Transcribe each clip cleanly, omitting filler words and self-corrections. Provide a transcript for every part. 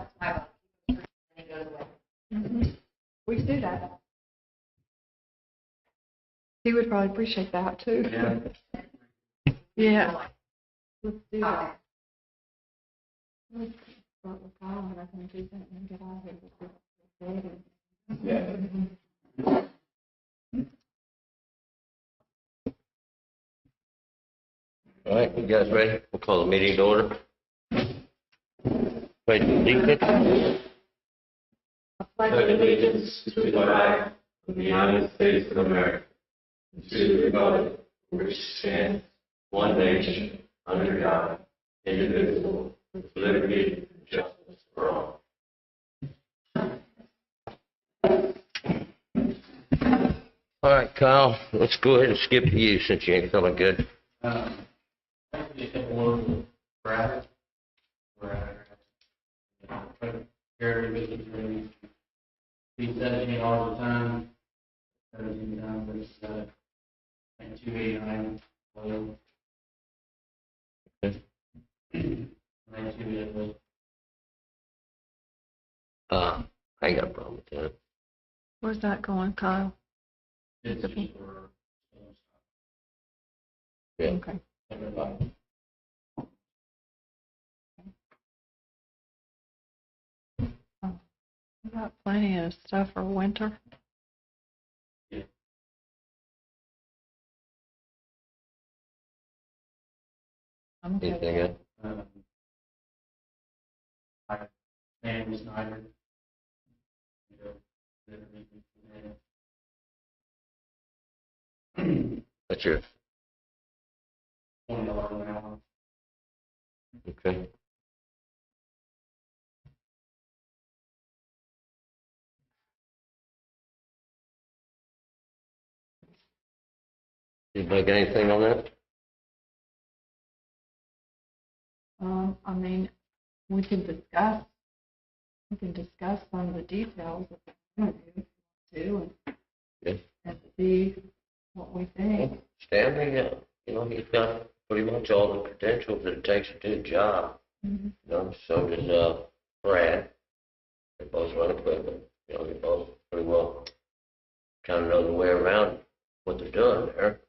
That's my one. And it goes away. We can do that. He would probably appreciate that too. Yeah. Yeah. Let's do that. Let's start with Kyle, and I can do that and get out of here. Yeah. All right, you guys ready? We'll call the meeting to order. Pledge allegiance. Pledge allegiance to the flag of the United States of America, and to the republic which stands one nation under God, indivisible, with liberty and justice for all. All right, Kyle, let's go ahead and skip to you since you ain't feeling good. I just have one bracket. Carry business rate, be $17 a ton, 17 tons, that's, and 289 oil. Okay. And then 288. I ain't got a problem with that. Where's that going, Kyle? It's just for, Yeah. Okay. everybody. We got plenty of stuff for winter. Yeah. I'm okay. Anything else? Name Snyder. That's yours. $20 an hour. Okay. Anybody got anything on that? I mean, we can discuss some of the details of the interview too, Yeah. and see what we think. Stanley, he's got pretty much all the credentials that it takes to do the job. So does Brad. They both run equipment. They both pretty well kind of know the way around what they're doing there.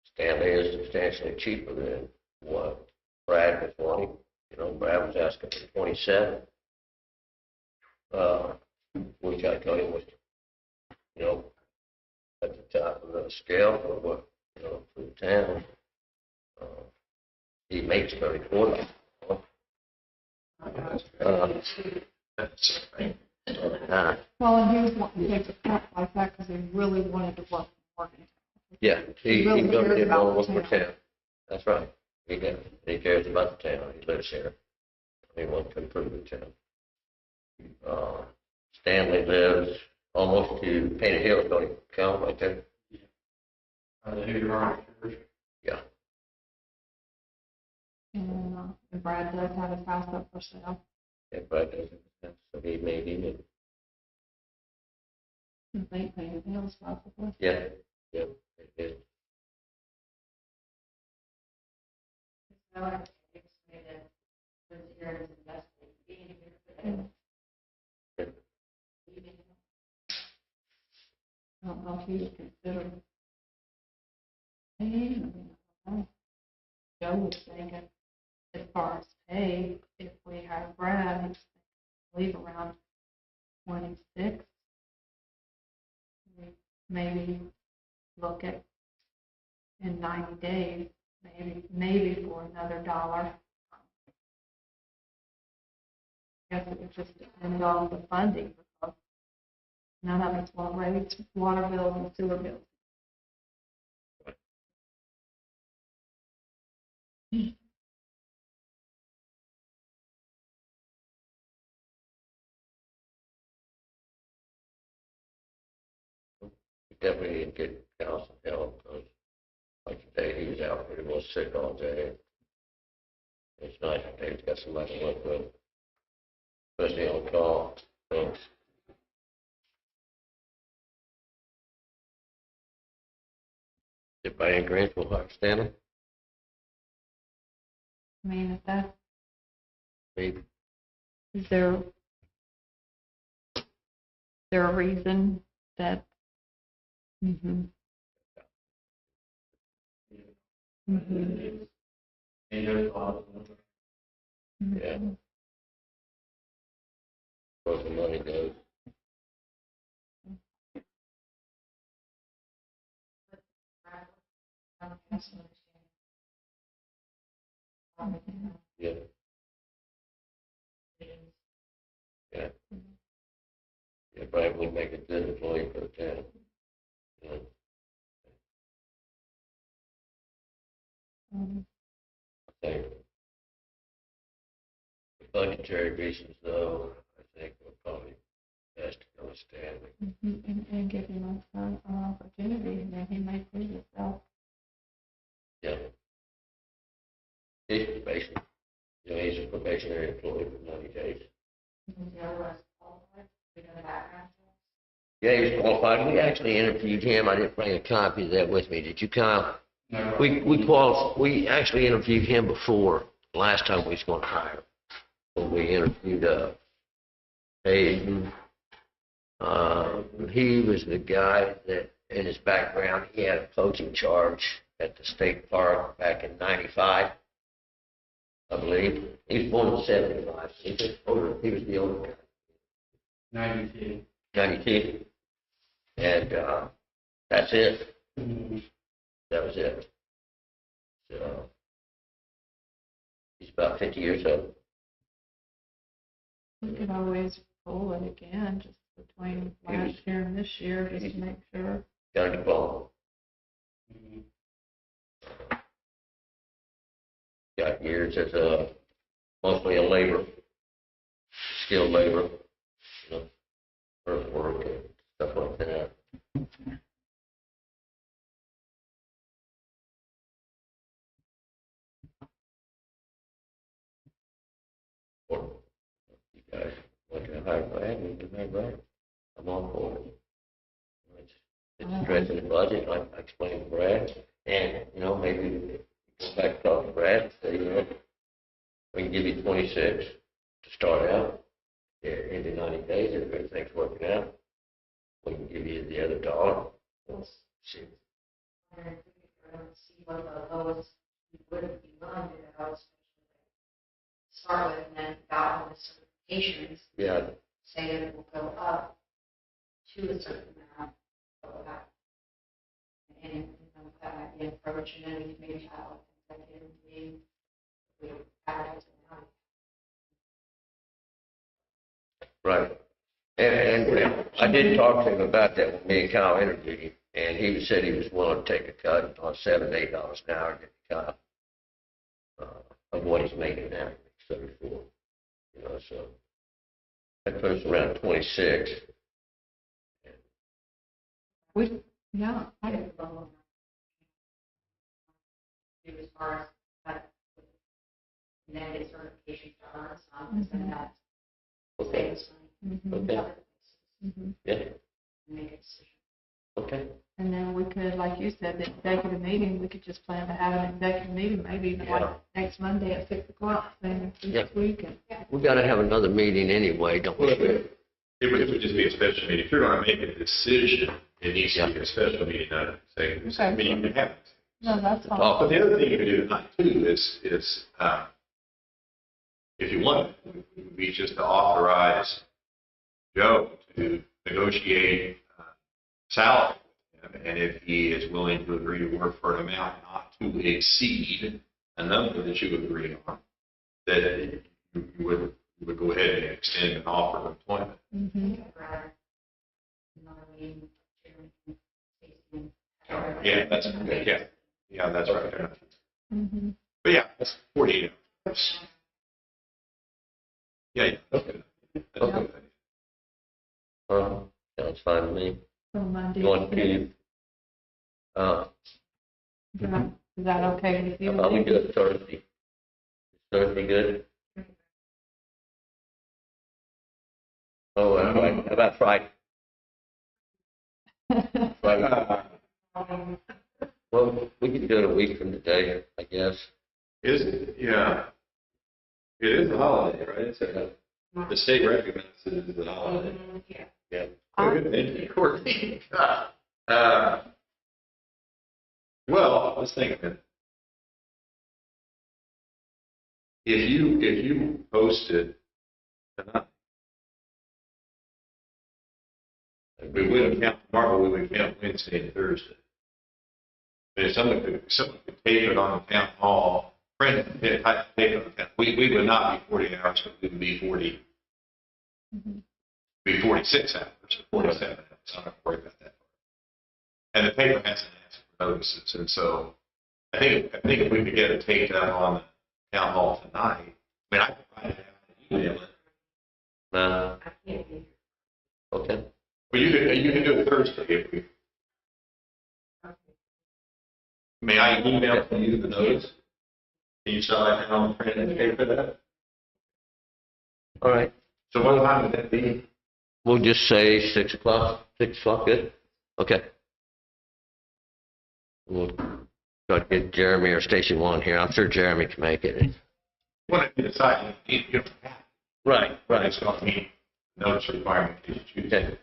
Stanley is substantially cheaper than what Brad was wanting. Brad was asking for 27, which I told him was, at the top of the scale for what, for the town. He makes 34. Well, and he was wanting to take a cut like that because he really wanted to work in Morgantown. Yeah, he really goes cares to about work the for town. town. That's right. He does. He cares about the town. He lives here. He wants to improve the town. Stanley lives almost to Painted Hills, don't he? Cal, right there? Yeah. And Brad does have his house up for sale. Yeah, Brad does. So he made him. I think Painted Hills possibly. Yeah. Yeah. It is. I don't know if he would consider paying. I don't know. Joe was thinking, as far as pay, if we have Brad, he's leave around 26. Maybe look at in 90 days, maybe for another $1. I guess it would just depend on the funding because none of us want to raise water bills and sewer bills. We definitely need to get Cal some help because, like today, he was out pretty well sick all day. It's nice that he's got somebody to work with, especially on call. Thanks. Everybody in Grants will hire Stanley? I mean, if that's Maybe. Is there a reason that? Mm-hmm. Mm-hmm. Any other thoughts? Yeah. Where the money goes. Yeah. Yeah. Yeah, Brad would make a good employee for the town. Yeah. I think for budgetary reasons, though, I think we're probably best to go with Stanley. And give him an opportunity, and then he may prove himself. Yeah. He's probation. You know, he's a probationary employee for 90 days. Yeah, he's qualified. We actually interviewed him. I didn't bring a copy of that with me. Did you, Kyle? No. We actually interviewed him before, last time we was going to hire. When we interviewed Hayden. He was the guy that, in his background, he had a coaching charge at the state park back in '95, I believe. He was born in '75. He was the older guy. 92. 92. And that's it. Mm-hmm. That was it. So he's about 50 years old. We could always pull it again, just between last year and this year, just to make sure. Got a diploma. Mm-hmm. Got years as mostly a labor, skilled labor, you know, earthwork and stuff like that. Or you guys want to hire Brad, we can hire Brad. I'm all for it. It's stretching the budget, like I explained to Brad, and, you know, maybe go back and talk to Brad and say, you know, we can give you 26 to start out. In the 90 days, if everything's working out, we can give you the other dollar. We'll see. See what the lowest you would be willing to go, start with, and then got all the certifications, Yeah, say it will go up to a certain amount, go back. And, you know, that might be an approach, and then we can maybe have like an executive meeting. We advertise it now. right. And I did talk to him about that when me and Kyle interviewed him, and he said he was willing to take a cut on $7 to $8 an hour to get the cut of what he's making now, 34. You know, so that puts us around 26. Yeah, I do as far as that, and then get certifications to earn some, and that Okay. saves money. Okay. Yeah. Make a decision. Okay. And then we could, like you said, the executive meeting, we could just plan to have an executive meeting, maybe even like next Monday at 6 o'clock, saying this week. And We got to have another meeting anyway, don't we? It would just be a special meeting. If you're going to make a decision, it needs to be a special meeting, not an executive meeting. You can have it. no, that's fine. But the other thing you can do tonight too is if you want, would be just to authorize Joe to negotiate salary with him, and if he is willing to agree to work for an amount not to exceed a number that you agree on, that you would go ahead and extend an offer of employment. Yeah, that's good. Yeah, that's right there. But yeah, that's 48 hours. Yeah, that's good. That's good. Sounds fine to me. So Monday. Going to, Is that okay with you? how about we do it Thursday? Is Thursday good? Oh, how about Friday? Friday. Well, we could do it a week from today, I guess. Is it? Yeah. It is a holiday, right? It's the state recognizes it as a holiday. Yeah. Yeah. Good, thank you, Courtney. Well, let's think of it. If you posted tonight, we wouldn't count tomorrow, we would count Wednesday and Thursday. But if someone could tape it on the town hall, print it, tape it on the town, we would not be 40 hours, but we would be 40, be 46 hours, or 47 hours. I don't have to worry about that. And the paper hasn't asked for notices, and so I think if we could get it taped up on the town hall tonight, I mean, I could find it out and email it. No. I can't be. Okay. But you can do it Thursday if we. May I email to you the notice? Can you start like on the print and paper that? All right. So what time would that be? We'll just say 6 o'clock. 6 o'clock, good? Okay. We'll try to get Jeremy or Station 1 here. I'm sure Jeremy can make it. When you decide, you don't have to. Right, right. It's going to meet notice requirement if you choose. Okay.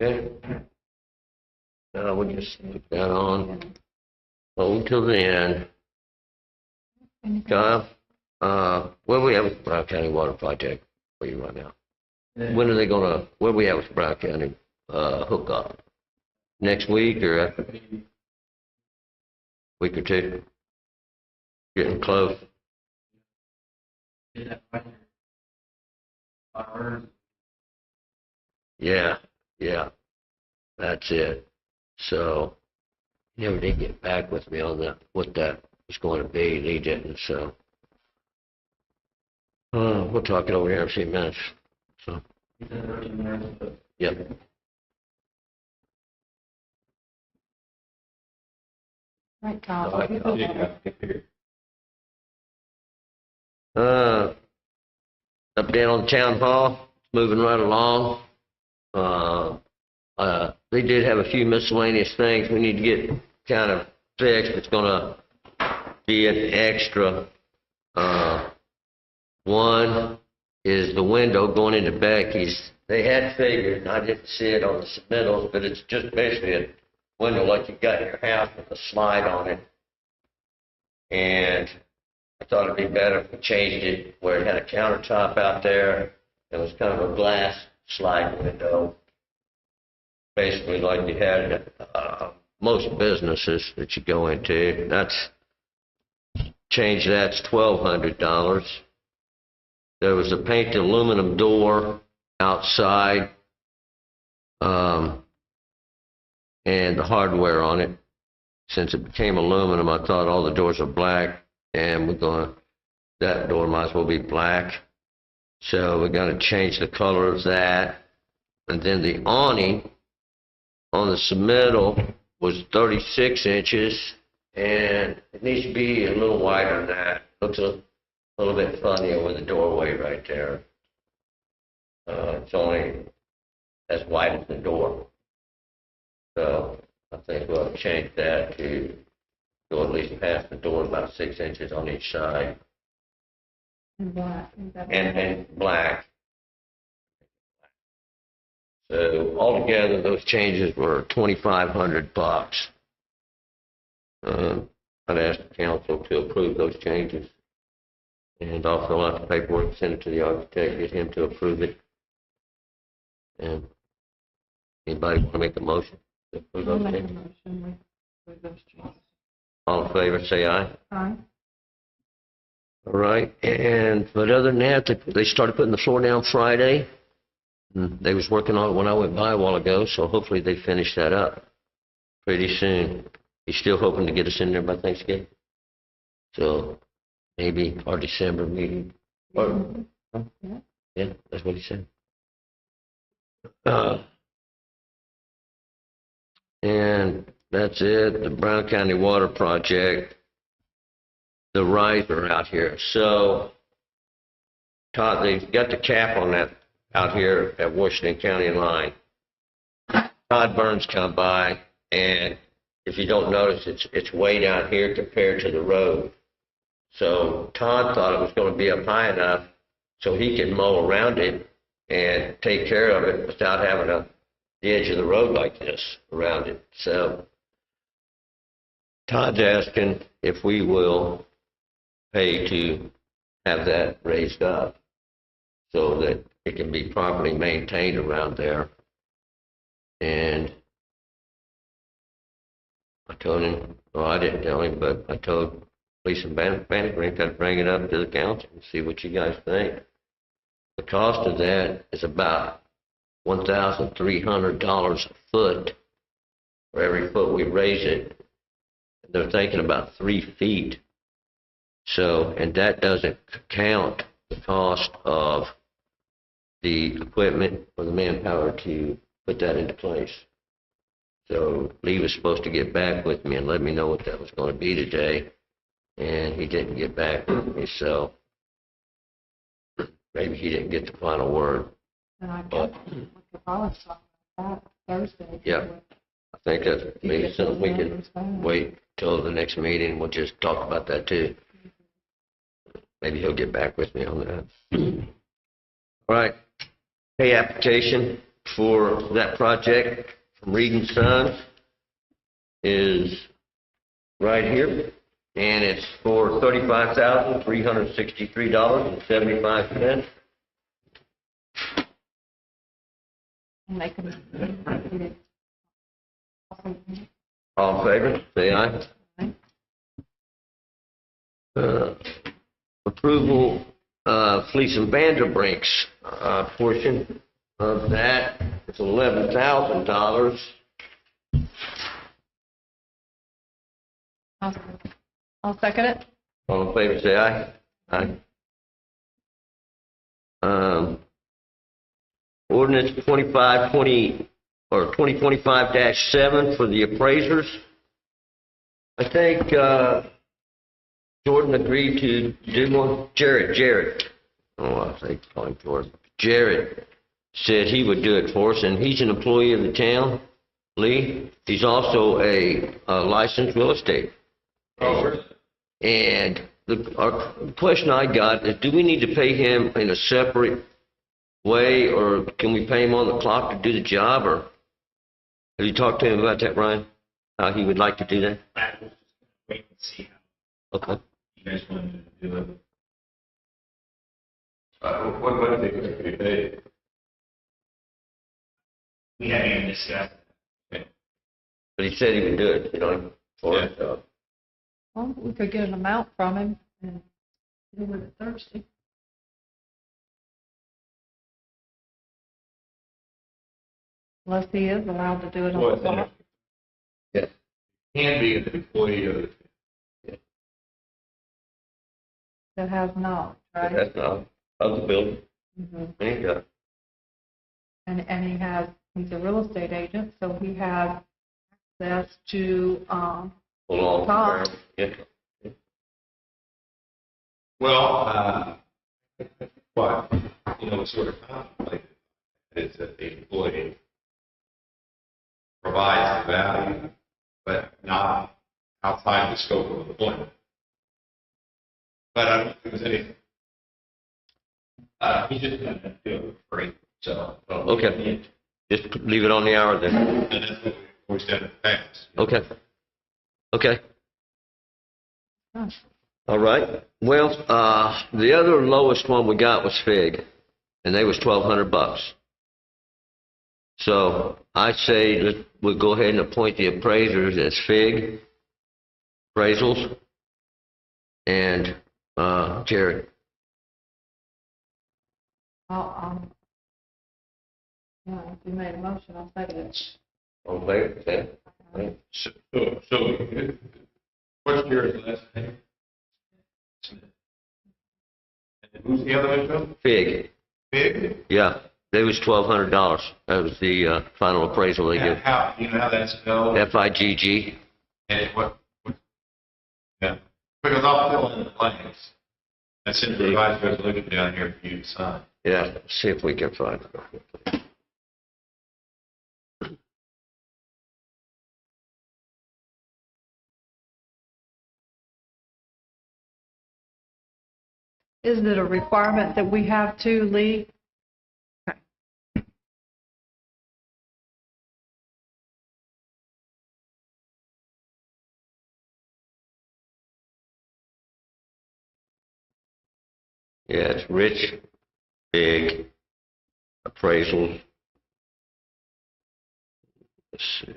Okay. Now we'll just put that on. Hold till the end. Kyle, where we have with Brown County Water Project for you right now? When are they gonna, where we have with Brown County, hook up? Next week or after? Week or two? Getting close. Yeah, yeah, that's it. So, he never did get back with me on that, what that was going to be, and he didn't, so. We'll talk it over here in a few minutes, so. Yep. Right, Kyle. All right, you Kyle. go ahead. Update on the town hall, moving right along. They did have a few miscellaneous things we need to get kind of fixed. It's gonna be an extra. One is the window going into Becky's. They had figured, and I didn't see it on the submittals, but it's just basically a window like you got in your house with a slide on it. And I thought it'd be better if we changed it where it had a countertop out there. It was kind of a glass slide window, basically like you had at most businesses that you go into. That's change that's $1,200. There was a painted aluminum door outside, and the hardware on it. Since it became aluminum, I thought all the doors are black, and that door might as well be black. So we're gonna change the color of that. And then the awning on the submittal was 36 inches, and it needs to be a little wider than that. Looks a little bit funny over the doorway right there. It's only as wide as the door. So I think we'll change that to go at least past the door, about 6 inches on each side. And black. And black. So altogether, those changes were $2,500. I'd ask the council to approve those changes. And I'll fill out the paperwork, send it to the architect, get him to approve it. And anybody want to make a motion to approve I'll those make a changes? motion with those changes. All in favor, say aye. Aye. All right, but other than that, they started putting the floor down Friday. And they was working on it when I went by a while ago, so hopefully they finish that up pretty soon. He's still hoping to get us in there by Thanksgiving. So maybe our December meeting. Or, yeah, that's what he said. And that's it. The Brown County Water Project, the riser out here. So, Todd, they've got the cap on that out here at Washington County line. Todd Burns come by, and if you don't notice, it's way down here compared to the road. So Todd thought it was going to be up high enough so he could mow around it and take care of it without having the edge of the road like this around it. So Todd's asking if we will pay to have that raised up so that it can be properly maintained around there. And I told him, well, I didn't tell him, but I told Lisa Bannigrink I'd bring it up to the council and see what you guys think. The cost of that is about $1,300 a foot for every foot we raise it. They're thinking about 3 feet. So, and that doesn't count the cost of the equipment or the manpower to put that into place. So Lee was supposed to get back with me and let me know what that was going to be today, and he didn't get back with me, so maybe he didn't get the final word. And I guess we could probably talk about that Thursday. Yeah. I think that's maybe something we could wait till the next meeting. We'll just talk about that too. Maybe he'll get back with me on that. All right. Pay application for that project from Reed and Sons is right here, and it's for $35,363.75. And they can. All in favor, say aye. Approval of Fleece and Vanderbrink's portion of that is $11,000. I'll second it. All in favor, say aye. Aye. Ordinance 2025-7 for the appraisers. I think Jordan agreed to do one. Jared. Oh, I think call him Jordan. Jared said he would do it for us, and he's an employee of the town, Lee. He's also a licensed real estate agent. And our question I got is, do we need to pay him in a separate way, or can we pay him on the clock to do the job? Or have you talked to him about that, Ryan? How he would like to do that? We'll just wait and see how Okay. you guys want to do it. What do you think it could be? We haven't even discussed it. But he said he would do it, for us. So. Well, we could get an amount from him and do it Thursday. Unless he is allowed to do it on the clock. Yeah. Can be an employee of the. That has knowledge, right? That's not of the building. Mhm. Ain't got. And he's a real estate agent, so he has access to, Hold on. Yeah. Well, what, sort of contemplated is that the employee provides the value, but not outside the scope of employment. But I don't think there's anything. He's just going to do it for free, so. Okay. Just leave it on the hour then. And that's what we always done in the past. Okay. Okay. oh, All right. Well, the other lowest one we got was Fig, and they was $1,200. So I say we'll go ahead and appoint the appraisers as Fig appraisals, and Jared. yeah, if you made a motion, I'll second it. All in favor? Say aye. So, what's your last name? And who's the other one, Joe? Fig. Big? Yeah, they was $1,200. That was the final appraisal they And give. how, you know how that's spelled? FIGG. And what, yeah, because I'll fill in the blanks. That's in the revised resolution down here for you to sign. Yeah, see if we can find it. Is it a requirement that we have to, Lee? Okay. Yeah, it's rich, big appraisals. Let's see.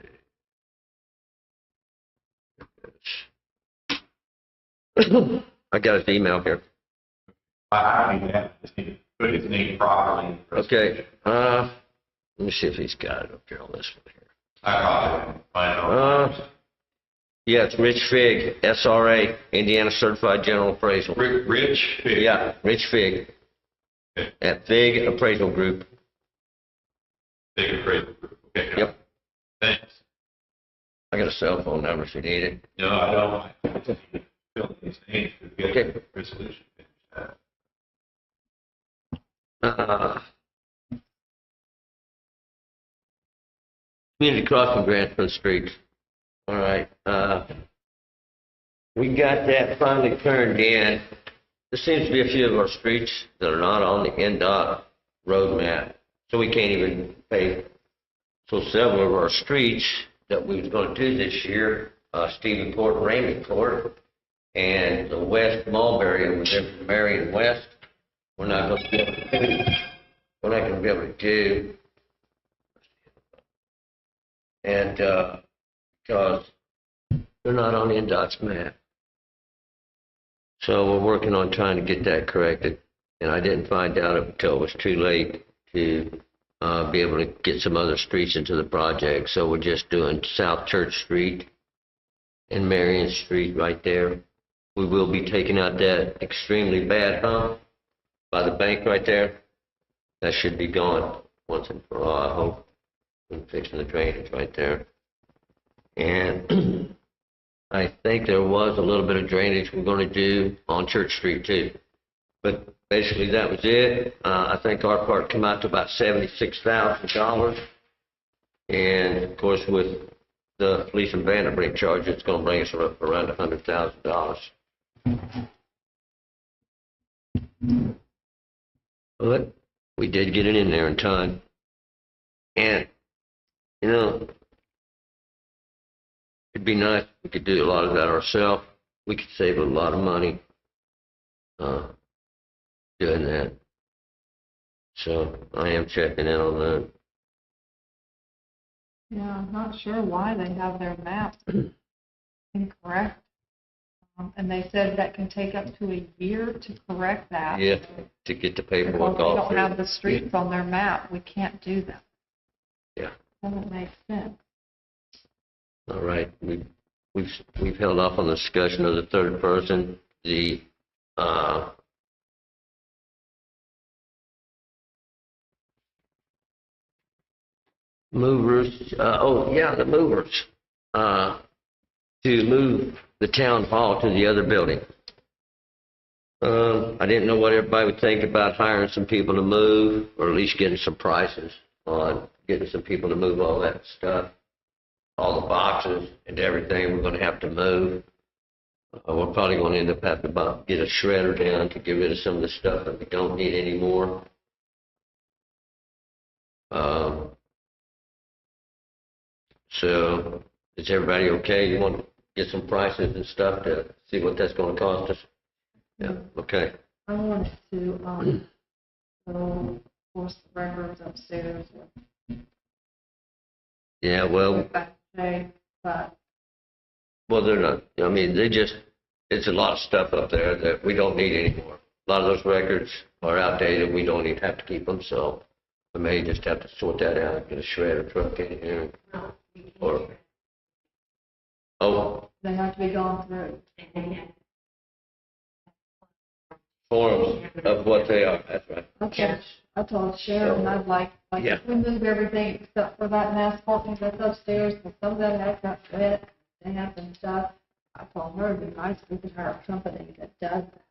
I got his email here. I don't even have to put his name properly. Okay, let me see if he's got it up here on this one here. I probably find it. Yeah, it's Rich Fig, SRA, Indiana Certified General Appraisal. Rich Fig. Yeah, Rich Fig. Okay. At Fig Appraisal Group. Fig appraisal group. Okay. Yep. Thanks. I got a cell phone number if you need it. No, I don't. I just need to fill his name to get Okay. the resolution. Community crossing grant for the streets. All right. We got that finally turned in. There seems to be a few of our streets that are not on the NDOT roadmap, so we can't even pay. So several of our streets that we was going to do this year, Stephen Court, Raymond Court, and the West Mulberry over there from Marion West, we're not going to be able to do. We're not going to be able to do. And because they're not on NDOT's map. So we're working on trying to get that corrected. And I didn't find out until it was too late to be able to get some other streets into the project. So we're just doing South Church Street and Marion Street right there. We will be taking out that extremely bad hump by the bank right there. That should be gone once and for all, I hope. And fixing the drainage right there. And I think there was a little bit of drainage we're going to do on Church Street too. But basically that was it. I think our part came out to about $76,000. And of course with the police and Vanderbilt charge, it's going to bring us around $100,000. But we did get it in there in time. And, you know, it'd be nice if we could do a lot of that ourselves. We could save a lot of money doing that. So I am checking in on that. Yeah, I'm not sure why they have their maps incorrect. And they said that can take up to a year to correct that. Yeah, to get the Because paperwork they all don't through. have the streets on their map, we can't do that. Yeah. Doesn't make sense. All right. We've held off on the discussion of the third person. The movers. The movers. To move the town hall to the other building. I didn't know what everybody would think about hiring some people to move, or at least getting some prices on getting some people to move all that stuff, all the boxes and everything we're going to have to move. We're probably going to end up having to get a shredder down to get rid of some of the stuff that we don't need anymore. So, is everybody okay? You want to get some prices and stuff to see what that's going to cost us? Yeah, okay. I wanted to, go force the records upstairs. Yeah, well, Back today, but they're not, I mean, it's a lot of stuff up there that we don't need anymore. A lot of those records are outdated, we don't even have to keep them, so we may just have to sort that out, get a shredder truck in here. Or, they have to be gone through. forms of what they are, that's right. Okay, I told Sharon, I'd like Yeah. if we move everything except for that asphalt thing that's upstairs, because some of that has got wet, damp and stuff. I told her it'd be nice if we could hire a company that does that.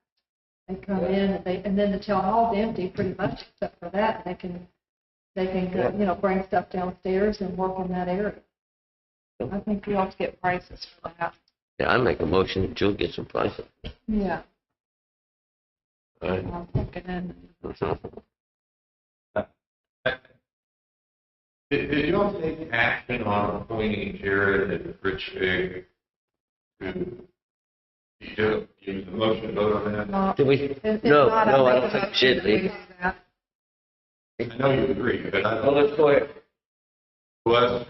They come in and then the town hall's empty pretty much except for that. They can go, bring stuff downstairs and work in that area. I think we ought to get prices for that. Yeah, I make a motion that you'll get some prices. Yeah. All right. I'll look it in. Did y'all take action on appointing Jared and Rich Big to, you the motion to vote on that? Not- Do we? If No, not, no, I make don't a think we motion should, to Lee. do that. I know you agree, but I Well, let's go ahead. was.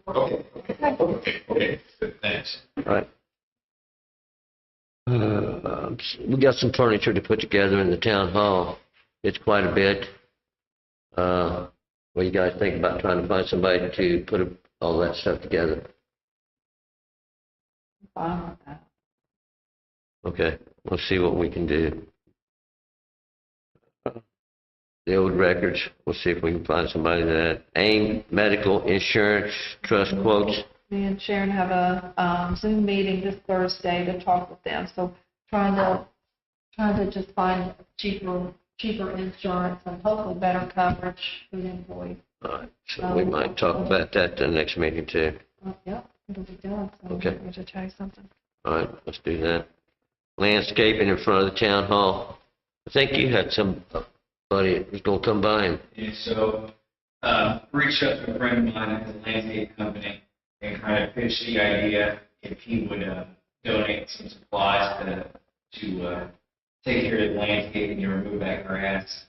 Okay, thanks. All right. We got some furniture to put together in the town hall. It's quite a bit. What do you guys think about trying to find somebody to put all that stuff together? I'm fine with that. Okay, we'll see what we can do. The old records, we'll see if we can find somebody that. AIM Medical Insurance Trust quotes. Me and Sharon have a Zoom meeting this Thursday to talk with them, so trying to just find cheaper insurance and hopefully better coverage for the employees. All right, so we might talk about that at the next meeting too. Yep, it'll be done, so Okay. I'm going to tell you something. All right, let's do that. Landscaping in front of the town hall. I think you had somebody that was gonna come by and, And so, reached out to a friend of mine at the landscape company and kind of pitched the idea if he would donate some supplies to take care of the landscaping and remove that grass.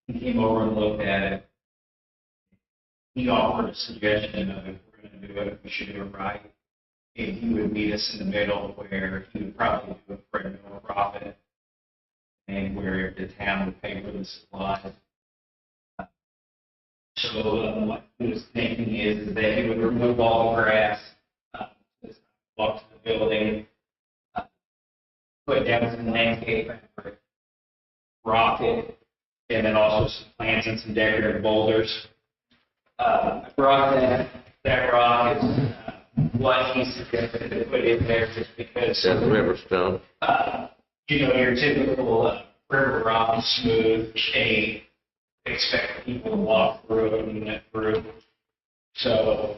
He came over and looked at it. He offered a suggestion of if we're going to do it, we should do it right. And he would meet us in the middle where he would probably do it for no profit and where the town would pay for the supplies. So what he was thinking is that he would remove all the grass, walk to the building, put down some landscape fabric, rock it, and then also some plants and some decorative boulders. I brought that rock is what he suggested to put in there just because, that Riverstone. your typical river rock is smooth, shade, expect people to walk through it and get through. So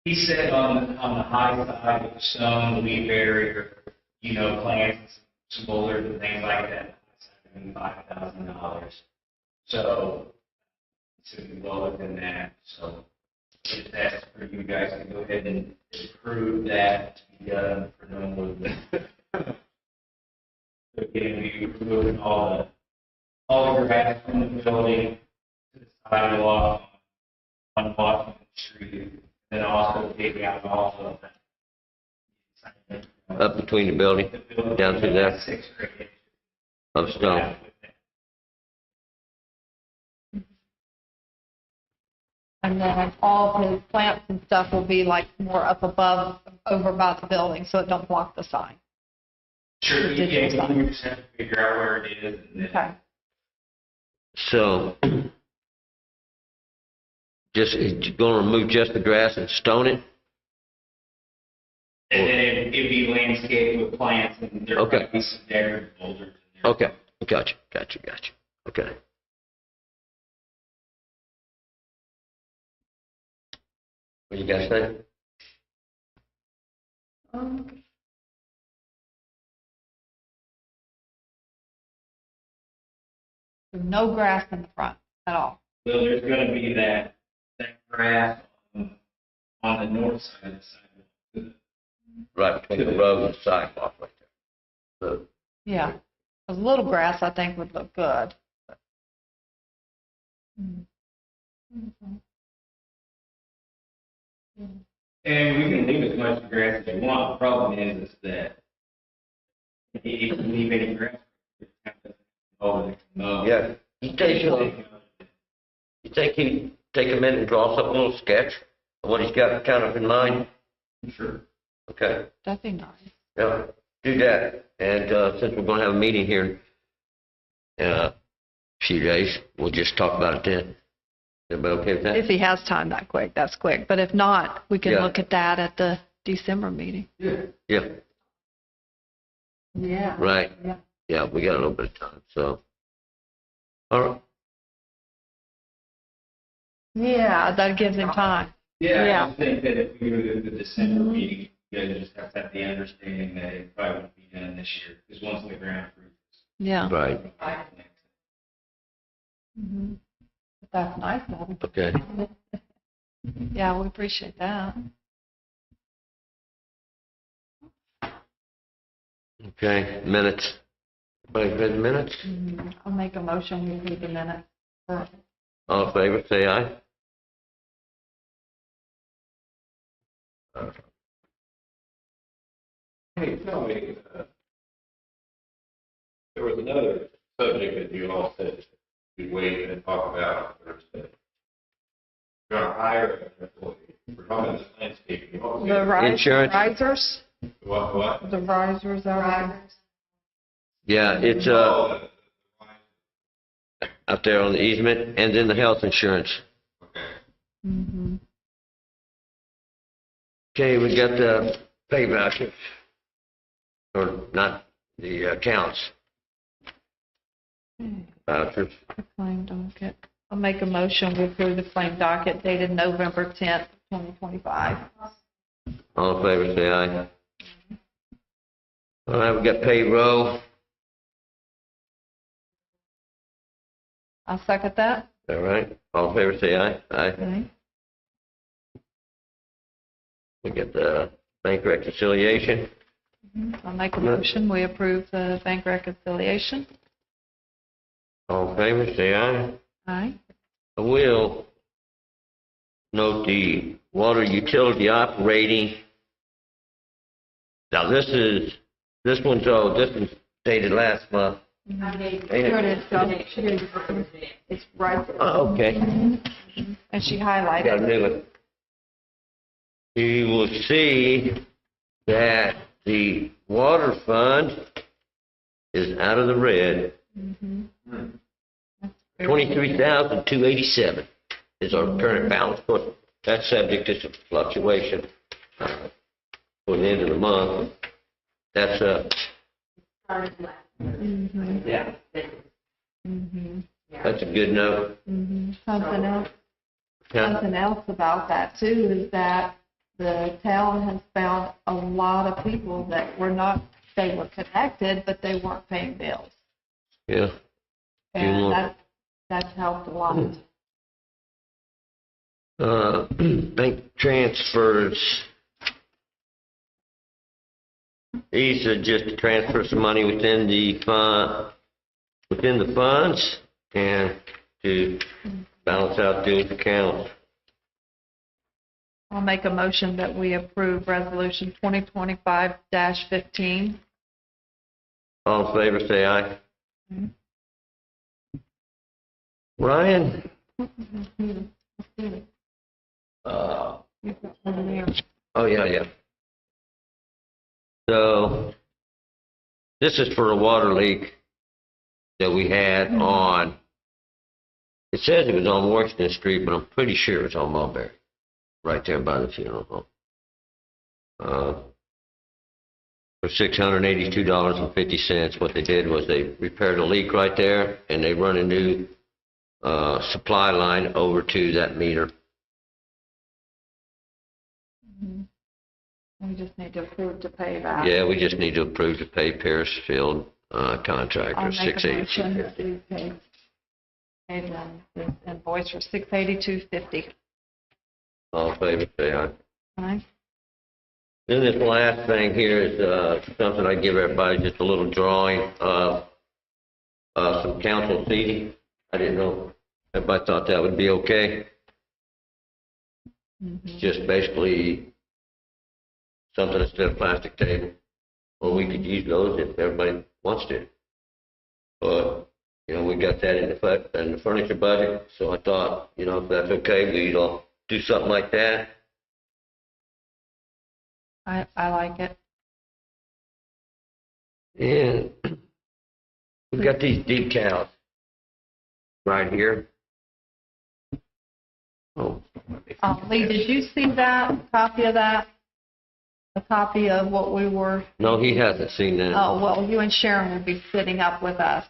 he said on the high side of the stone, the leaf barrier, plants, some boulders and things like that, $75,000. So it's going to be lower than that. So if that's for you guys to go ahead and approve that to be done for no more than. Again, we removing all the grass from the building to the sidewalk on Washington Street, and also taking out all of Up between the building, down through there, 6 or 8 of stone. And then all of his plants and stuff will be like more up above, over by the building, so it don't block the sign. Sure, you Digital can, you just have to figure out where it is. And then, Okay. So, you're gonna remove just the grass and stone it? and then it'd be landscaped with plants, and there Okay. might be some decorative boulders in there. Okay, gotcha. Okay. What do you guys think? There's no grass in the front at all. So there's going to be that grass on the north side of the sidewalk. Right between the road and the sidewalk right there. So, Yeah. A little grass, I think, would look good. And we can leave as much grass as you want. The problem is that if you leave any grass, yeah, you think he'd take a minute and draw us up a little sketch of what he's got kind of in mind? Sure. Okay, That'd be nice. yeah, do that. And since we're gonna have a meeting here in a few days, we'll just talk about it then. Everybody okay with that? If he has time that quick, that's quick. But if not, we can Yeah. look at that at the December meeting. Yeah, Yeah. right. Yeah. Yeah, we got a little bit of time, so. All right, Yeah, that gives him time. Yeah, Yeah. I think that if we go to the December meeting, you guys just have to have the understanding that it probably won't be done this year, because once the ground freezes. Yeah. Right, Mhm. But that's nice of them. okay. Yeah, we appreciate that. Okay, minutes. Everybody read the minutes? I'll make a motion, we read the minutes. For- All in favor, say aye. Hey, tell me, there was another subject that you all said we'd wait and talk about Thursday. We're going to hire an employee. We're talking about landscaping. What was The it? Insurance. risers, What? the risers are. Yeah, it's Oh, out there on the easement, and then the health insurance. okay. Mm-hmm. Okay, we got the pay vouchers, or not the accounts. Vouchers. The claim docket. I'll make a motion, we approve the claim docket dated November 10th, 2025. All in favor, say aye. All right, we got payroll. I'll second that. All right, all in favor, say aye. Aye. Okay. We got the bank reconciliation. I'll make a motion, we approve the bank reconciliation. All in favor, say aye. Aye. I will note the water utility operating. Now, this one's dated last month. Ain't Here it? it is, John. It's right there. Oh, okay. And she highlighted. Got a new one. You will see that the water fund is out of the red. Mhm. 23,287 is our current balance. Of course, that's subject to some fluctuation for the end of the month. That's Mhm. yeah, Mhm. that's a good note. Mhm. Yeah. Something else about that too is that the town has found a lot of people that they were connected, but they weren't paying bills. Yeah. And more. that's helped a lot. Bank transfers. These are just to transfer some money within the funds and to balance out those accounts. I'll make a motion that we approve resolution 2025-15. All in favor, say aye. Mhm. Ryan? You've got one there. Oh, yeah. So, this is for a water leak that we had on, it says it was on Washington Street, but I'm pretty sure it was on Mulberry, right there by the funeral home. For $682.50, what they did was they repaired a leak right there, and they run a new supply line over to that meter. Mhm. We just need to approve to pay that. Yeah, we just need to approve to pay Piercefield I'll contractor make a motion $682.50. to pay them this invoice for $682.50. All in favor, say aye. Aye. Then this last thing here is something I give everybody, just a little drawing of some council seating. I didn't know, everybody thought that would be okay. Mhm. Just basically something instead of plastic table. Or we could use those if everybody wants to. But, we got that in the furniture budget, so I thought, if that's okay, we'd all do something like that. I like it. And we've got these decals right here. Oh, Lee, did you see that, copy of that? A copy of what we were, no, he hasn't seen that. oh, well, you and Sharon will be sitting up with us.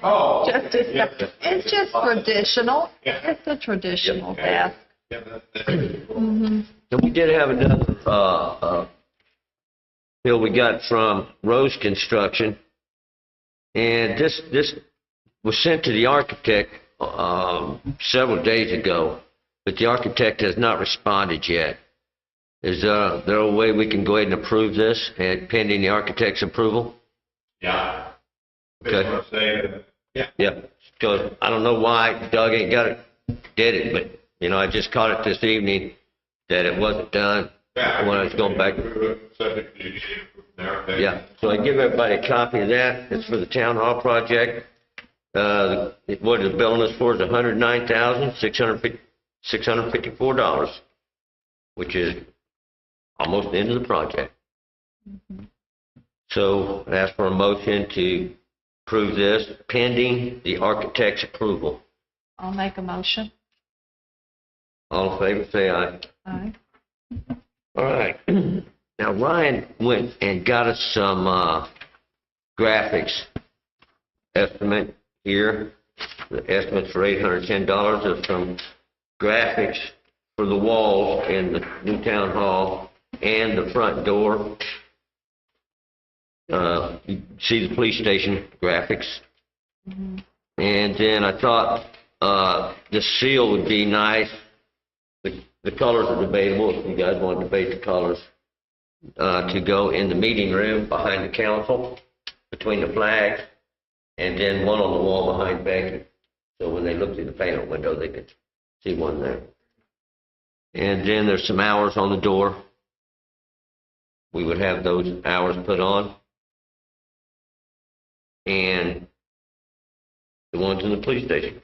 Oh, Just okay. Yeah. it's just traditional. Yeah. It's a traditional Okay. desk. Yeah, that's pretty cool. Mm-hmm. And we did have another bill we got from Rose Construction. And this was sent to the architect several days ago, but the architect has not responded yet. Is there a way we can go ahead and approve this and pending the architect's approval? Yeah. Okay. Let's say, Yeah, because I don't know why Doug ain't did it, but, you know, I just caught it this evening that it wasn't done when I was going back. Subject to there, okay. Yeah, so I give everybody a copy of that. It's for the town hall project. What the billing is for is $109,654, which is almost the end of the project. So I ask for a motion to approve this pending the architect's approval. I'll make a motion. All in favor, say aye. Aye. All right. Now Ryan went and got us some graphics estimate here. The estimate's for $810 of some graphics for the walls in the new town hall and the front door. You see the police station graphics. And then I thought the seal would be nice. The colors are debatable if you guys want to debate the colors. To go in the meeting room behind the council, between the flags, and then one on the wall behind Becky. So when they look through the panel window, they could see one there. And then there's some hours on the door. We would have those hours put on. And the ones in the police station.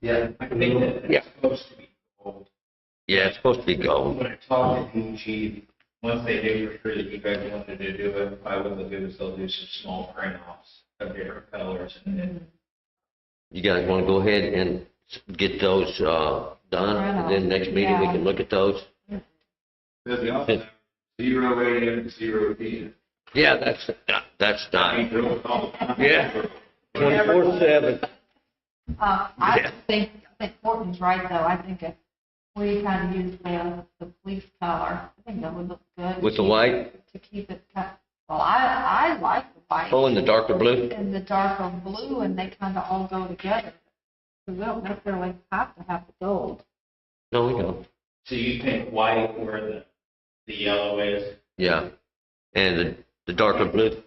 Yeah, I think that Yeah. it's supposed to be gold. Yeah, it's supposed to be gold. When I talked to DG, once they knew for sure that you guys wanted to do it, probably what they'll do is they'll do some small print-offs of different colors and then. You guys want to go ahead and get those done? And then next meeting we can look at those? Does the office have 0 AM and 0 PM? Yeah, that's I not. mean, they're all the time. Yeah. 24/7. I think Courtney's right, though. I think if we kind of use the police color, I think that would look good. With the white? To keep it, well, I like the white. Oh, and the darker blue? And the darker blue, and they kind of all go together. So we don't necessarily have to have the gold. No, we don't. So you think white where the yellow is? Yeah. And the darker blue?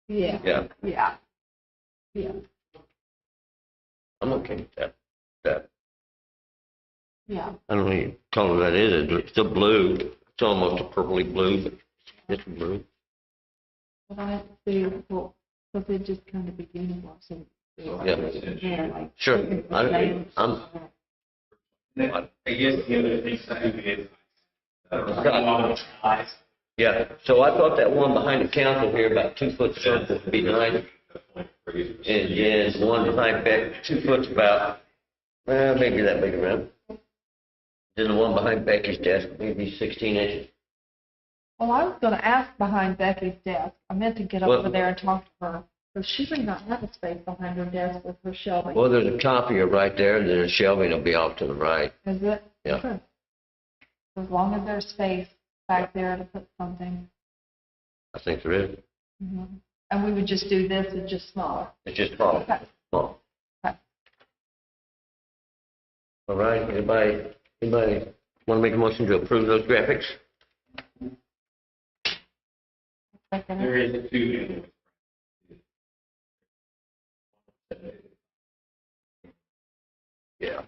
Yeah. Yeah. Yeah. Yeah. I'm okay with that. Yeah. I don't know what color that is. It's still blue. It's almost a purpley blue, but it's blue. But I see, well, because it just kind of begins watching. Yeah. Like. Sure. I guess the other thing too is, size. Yeah. So I thought that one behind the council here, about 2 foot circle would be nice. And then the one behind Becky, 2 foot's about, maybe that big around. Then the one behind Becky's desk, maybe 16 inches. Well, I was going to ask behind Becky's desk. I meant to get Well- over there and talk to her. Because she may not have a space behind her desk with her shelving. Well, there's a copier right there, and then the shelving will be off to the right. Is it? Yeah. Okay. As long as there's space back there to put something. I think there is. And we would just do this and just smaller. It's just small. Okay. Small. Okay. All right, anybody want to make a motion to approve those graphics? Second. There is two. Yeah.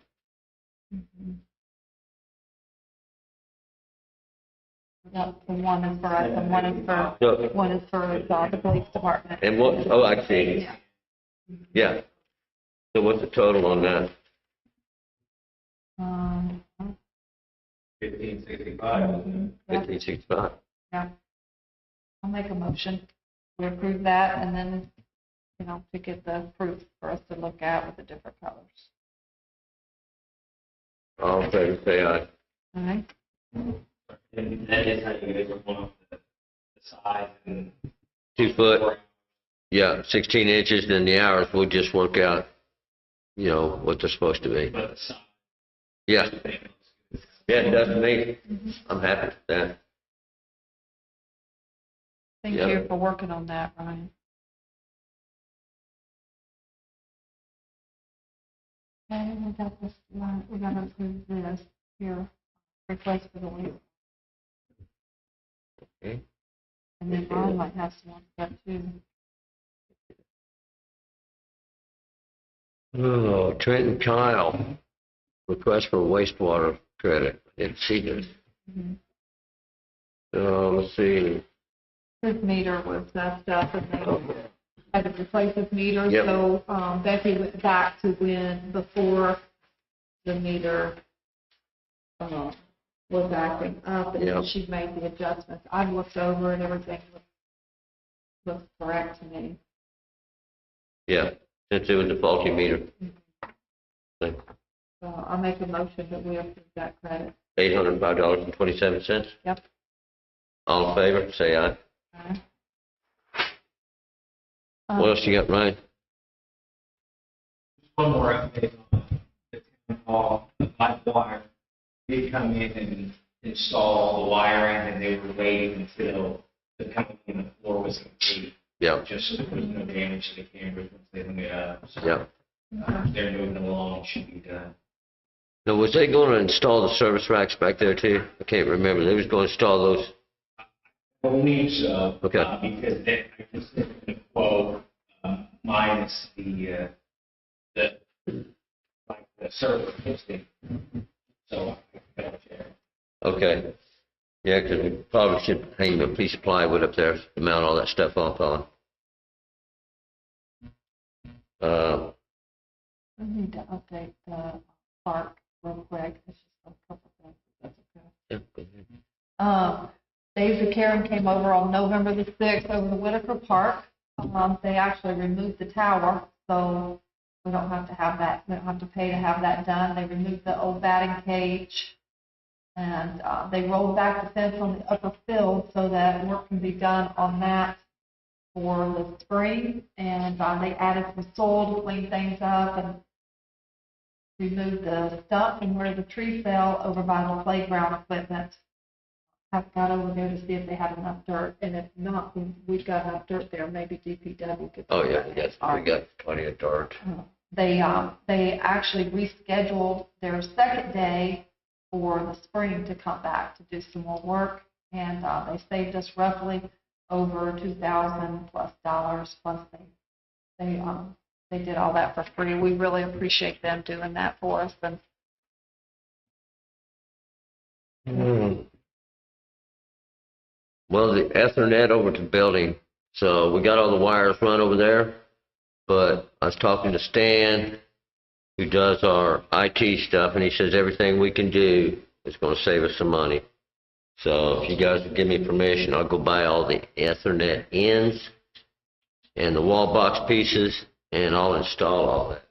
Yep, and one is for us and one is for, So, one is for the police department. and what, oh, I see. Yeah. Yeah. So what's the total on that? 1565. Yeah. 1565. Yeah. I'll make a motion. We approve that and then, to get the proof for us to look at with the different colors. All in favor, say aye. All right? And that is how you guys want the size and. 2 foot. Yeah, 16 inches, then the hours will just work out, you know, what they're supposed to be. But the size, Yeah, I think looks good. yeah, it does to me. I'm happy with that. Thank Yeah. you for working on that, Ryan. Okay, we got this, we got to approve this here, request for the lease. Okay. And then Ryan might have some more stuff too. Oh, Trent and Kyle, request for wastewater credit. I didn't see this. Let's see. His meter was messed up and they had to replace his meter. Yep. So Becky went back to when before the meter was acting up and Yep. she made the adjustments. I looked over and everything looks correct to me. Yeah, since it was a faulty meter. So I'll make a motion that we approve that credit. $805.27. Yep. All in favor, say aye. Okay. What else you got, Ryan? One more update on the town hall, the pipe wire. They come in and install the wiring, and they were waiting until the company on the floor was complete, Yeah, just so there was no damage to the cameras once they hung it up. So, yeah. they're moving along, it should be done. Now, was they going to install the service racks back there too? I can't remember. They was going to install those. I believe so. Okay. Because they, I just did the quote, minus the server hosting. So I got it. Okay. Yeah, because we probably should hang a piece of plywood up there to mount all that stuff off on. I need to update the park real quick. It's just a couple things. That's okay. Yeah, go ahead. Dave Karen came over on November the 6th over to Whitaker Park. They actually removed the tower, so we don't have to have that. We don't have to pay to have that done. They removed the old batting cage, and they rolled back the fence on the upper field so that work can be done on that for the spring. And they added some soil to clean things up and remove the stump and where the tree fell over by the playground equipment. I've got over there to see if they have enough dirt, and if not, we've got enough dirt there, maybe DPW could. Oh, yeah, we got plenty of dirt. They actually rescheduled their second day for the spring to come back to do some more work, and they saved us roughly over $2,000+ plus they did all that for free. We really appreciate them doing that for us. And Well, the Ethernet over to the building, so we got all the wires run over there, but I was talking to Stan, who does our IT stuff, and he says everything we can do is going to save us some money. So if you guys would give me permission, I'll go buy all the Ethernet ends and the wall box pieces, and I'll install all that.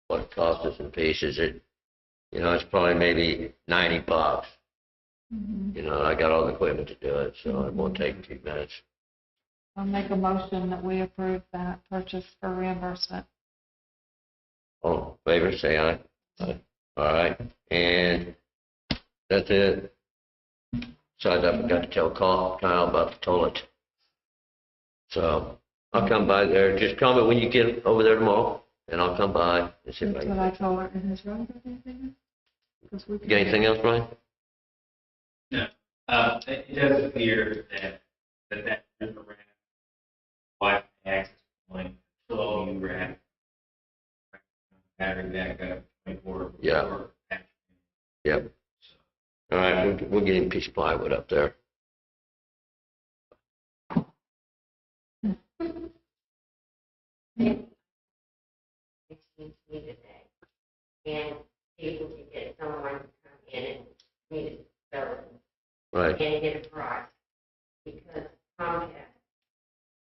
What it costs us in pieces, it's probably maybe $90. I got all the equipment to do it, so it won't take 2 minutes. I'll make a motion that we approve that purchase for reimbursement. All in favor, say aye. Aye. All right, and that's it. Besides, I forgot to tell Kyle about the toilet. So I'll come by there. Just call me when you get over there tomorrow, and I'll come by and see if I That's can. what I told her. And has Ryan got anything? You got anything else, Brian? No. It does appear that river ramp, Wi-Fi access point, 12U ramp, battery backup, 24. Yeah. Yep. All right, we'll get him a piece of plywood up there. Today, and people can get someone to come in and meet it, so Right. and get a price, because Comcast,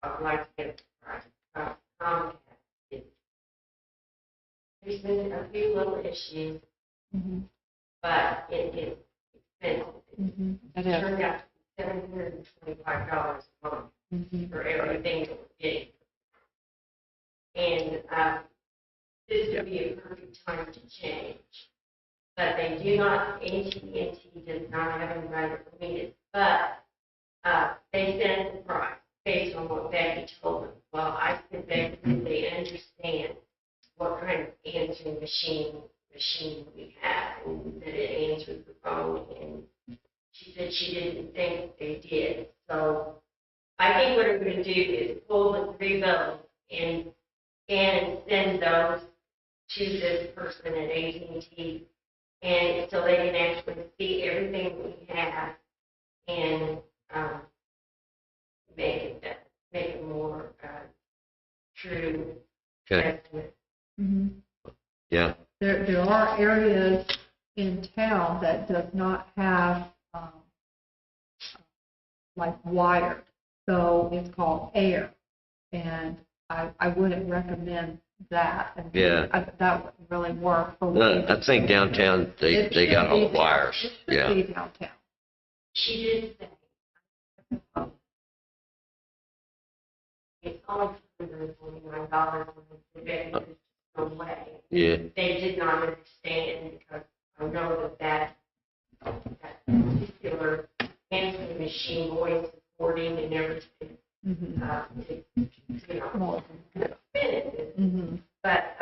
I'd like to get a price, Comcast is, there's been a few little issues, but it is expensive. It It is. turned out to be $725 a month for everything that we're getting. And this would be a perfect time to change. But they do not, AT&T does not have any right to meet it, but they set the price based on what Becky told them. Well, I said, Becky, do they understand what kind of answering machine we have, and that it answers the phone? And she said she didn't think they did. So I think what we're going to do is pull the 3 bills and send those to this person at AT&T, and so they can actually see everything we have and make it more true Okay. estimate. Mhm. Yeah. There are areas in town that does not have, like wired, so it's called air. And I wouldn't recommend that. And Yeah. that wouldn't really work for. I think downtown, It they should got all be the wires. It should Yeah. be downtown. She did say it's only $149 when there's no way. Yeah. They did not understand because I know that particular answering machine voice recording and everything, Mhm. it's, More than that. expensive. Mhm. But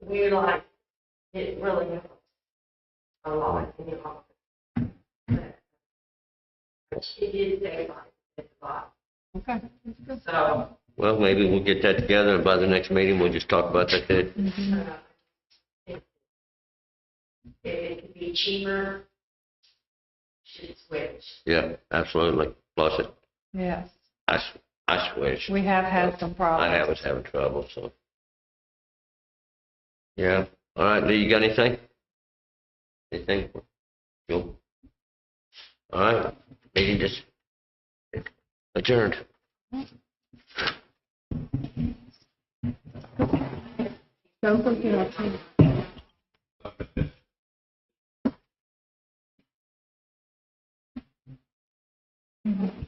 we like it really helps a lot in the office. But she did say like it's a lot. Okay. So Well, maybe we'll get that together, and by the next meeting, we'll just talk about that then. Mhm. if it could be cheaper, should switch. Yeah, absolutely. Plus, Yes, I switched. we have had some I problems. was having trouble, so. Yeah. All right, Lee, you got anything? Anything? Cool. All right, meeting just adjourned. Don't forget. Mhm.